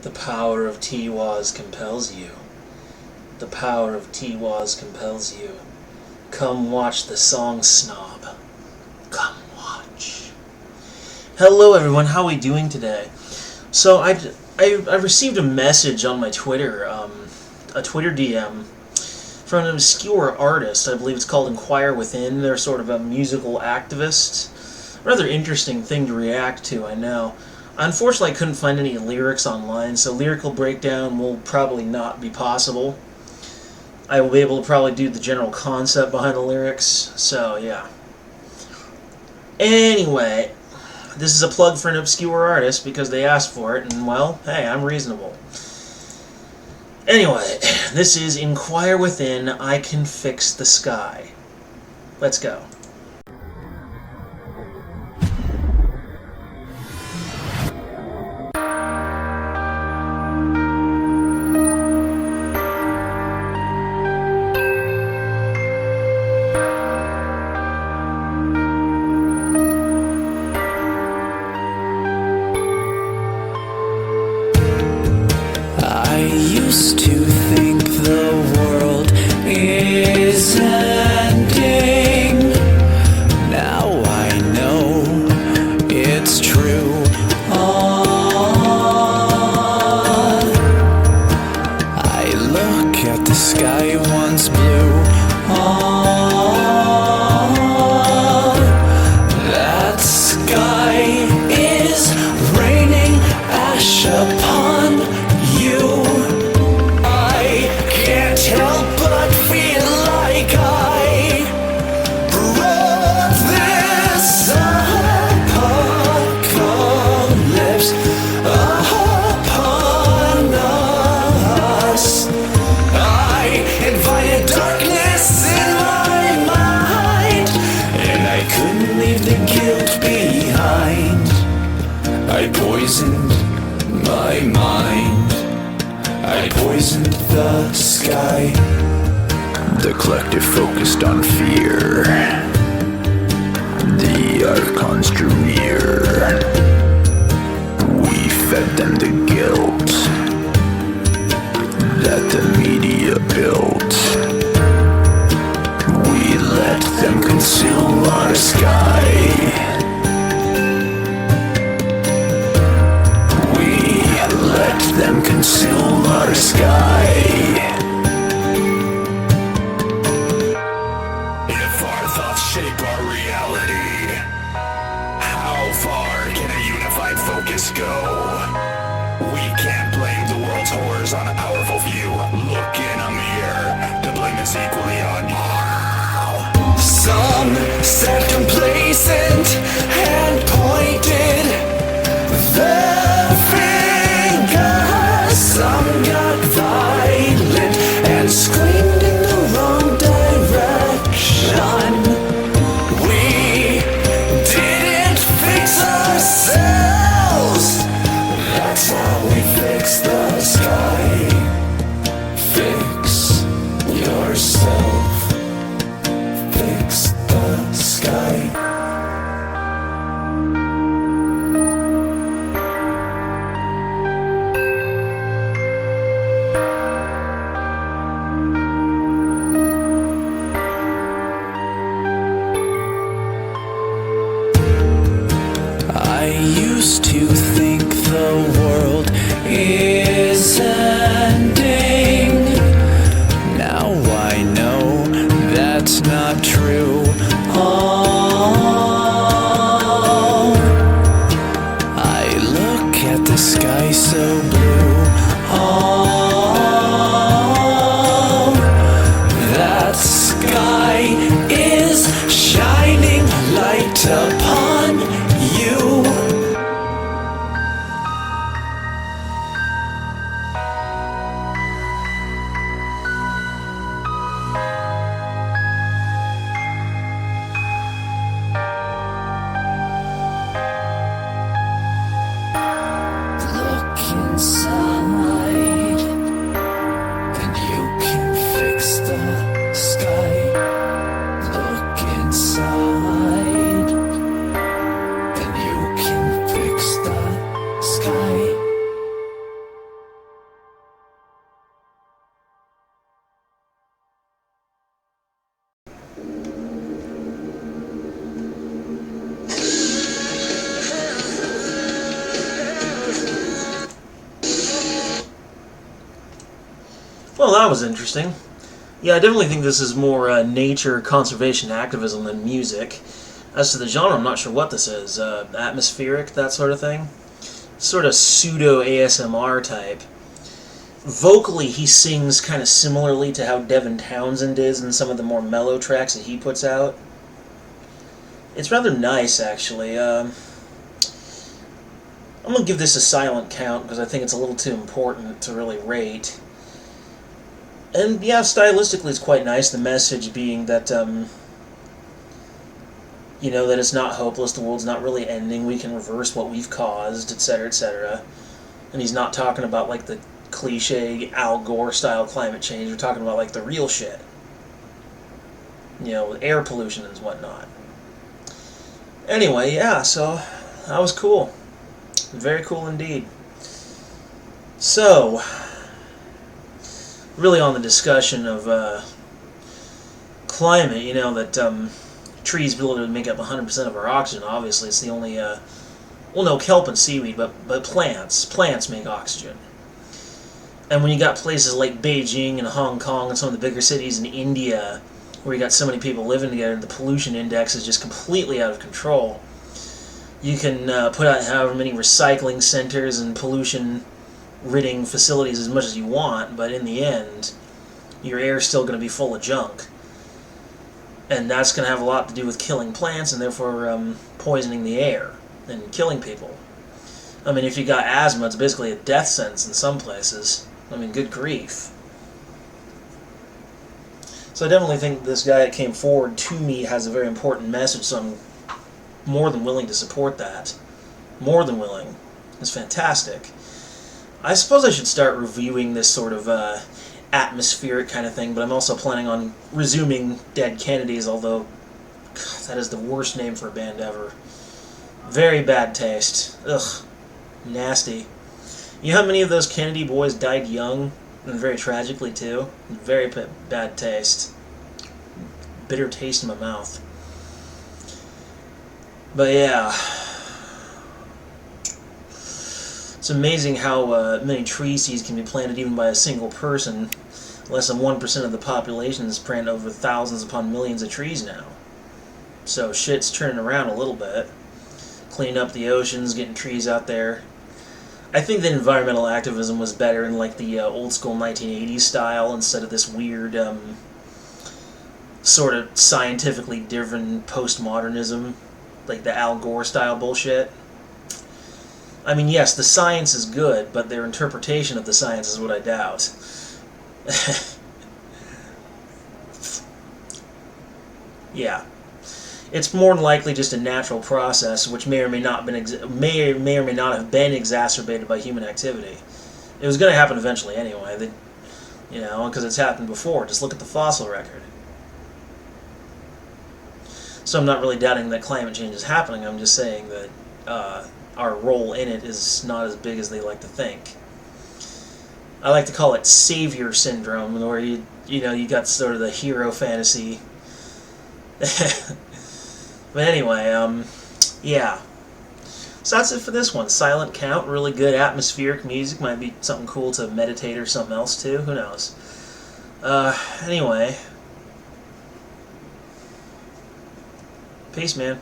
The power of T-Waz compels you. The power of T-Waz compels you. Come watch the song Snob. Come watch. Hello everyone, how are we doing today? So I received a message on my Twitter, a Twitter DM from an obscure artist. I believe it's called Inquire Within. They're sort of a musical activist. Rather interesting thing to react to, I know. Unfortunately, I couldn't find any lyrics online, so lyrical breakdown will probably not be possible. I will be able to probably do the general concept behind the lyrics, so yeah. Anyway, this is a plug for an obscure artist because they asked for it, and well, hey, I'm reasonable. Anyway, this is Inquire Within, I Can Fix the Sky. Let's go. I used to think the world is ending. Now I know it's true. I look at the sky once blue. That sky is raining ash upon you. I can't help but feel like I brought this apocalypse upon us. I invited darkness in my mind, and I couldn't leave the guilt behind. I poisoned my mind. I poisoned the sky. The collective focused on fear. The archons drew near. We fed them the guilt that the media built. We let them consume our sky. Let them consume our sky. If our thoughts shape our reality, how far can a unified focus go? We can't blame the world's horrors on a powerful few. Look in a mirror, the blame is equally on you. Some said complacent and pointed their fingers. Some got violent and screamed in the wrong direction. We didn't fix ourselves. That's how we fix the sky. Fix yourself. Fix the sky. I used to think the world is ending. Now I know Well, that was interesting. Yeah, I definitely think this is more nature conservation activism than music. As to the genre, I'm not sure what this is. Atmospheric, that sort of thing. Sort of pseudo ASMR type. Vocally, he sings kind of similarly to how Devin Townsend is in some of the more mellow tracks that he puts out. It's rather nice, actually. I'm going to give this a silent count because I think it's a little too important to really rate. And yeah, stylistically it's quite nice, the message being that, you know, that it's not hopeless, the world's not really ending, we can reverse what we've caused, etc., etc. And he's not talking about, like, the cliche Al Gore-style climate change, we're talking about, like, the real shit. You know, air pollution and whatnot. Anyway, yeah, so that was cool. Very cool indeed. So, really on the discussion of climate, you know, that trees ability to make up 100% of our oxygen, obviously. It's the only, well, no, kelp and seaweed, but plants make oxygen. And when you got places like Beijing and Hong Kong and some of the bigger cities in India, where you got so many people living together, the pollution index is just completely out of control. You can put out however many recycling centers and pollution-ridding facilities as much as you want, but in the end, your air is still going to be full of junk. And that's going to have a lot to do with killing plants and therefore poisoning the air and killing people. I mean, if you got asthma, it's basically a death sentence in some places. I mean, good grief. So I definitely think this guy that came forward to me has a very important message, so I'm more than willing to support that. More than willing. It's fantastic. I suppose I should start reviewing this sort of atmospheric kind of thing, but I'm also planning on resuming Dead Kennedys, although God, that is the worst name for a band ever. Very bad taste. Ugh. Nasty. You know how many of those Kennedy boys died young, and very tragically too? Very bad taste. Bitter taste in my mouth. But yeah, it's amazing how many tree seeds can be planted even by a single person. Less than 1% of the population is planted over thousands upon millions of trees now. So shit's turning around a little bit. Cleaning up the oceans, getting trees out there. I think that environmental activism was better in like the old school 1980s style instead of this weird sort of scientifically driven postmodernism, like the Al Gore style bullshit. I mean, yes, the science is good, but their interpretation of the science is what I doubt. Yeah. It's more than likely just a natural process, which may or may not have been exacerbated by human activity. It was going to happen eventually anyway, you know, because it's happened before. Just look at the fossil record. So I'm not really doubting that climate change is happening. I'm just saying that our role in it is not as big as they like to think. I like to call it savior syndrome, where you got sort of the hero fantasy. But anyway, yeah. So that's it for this one. Silent count, really good atmospheric music. Might be something cool to meditate or something else too. Who knows? Anyway. Peace, man.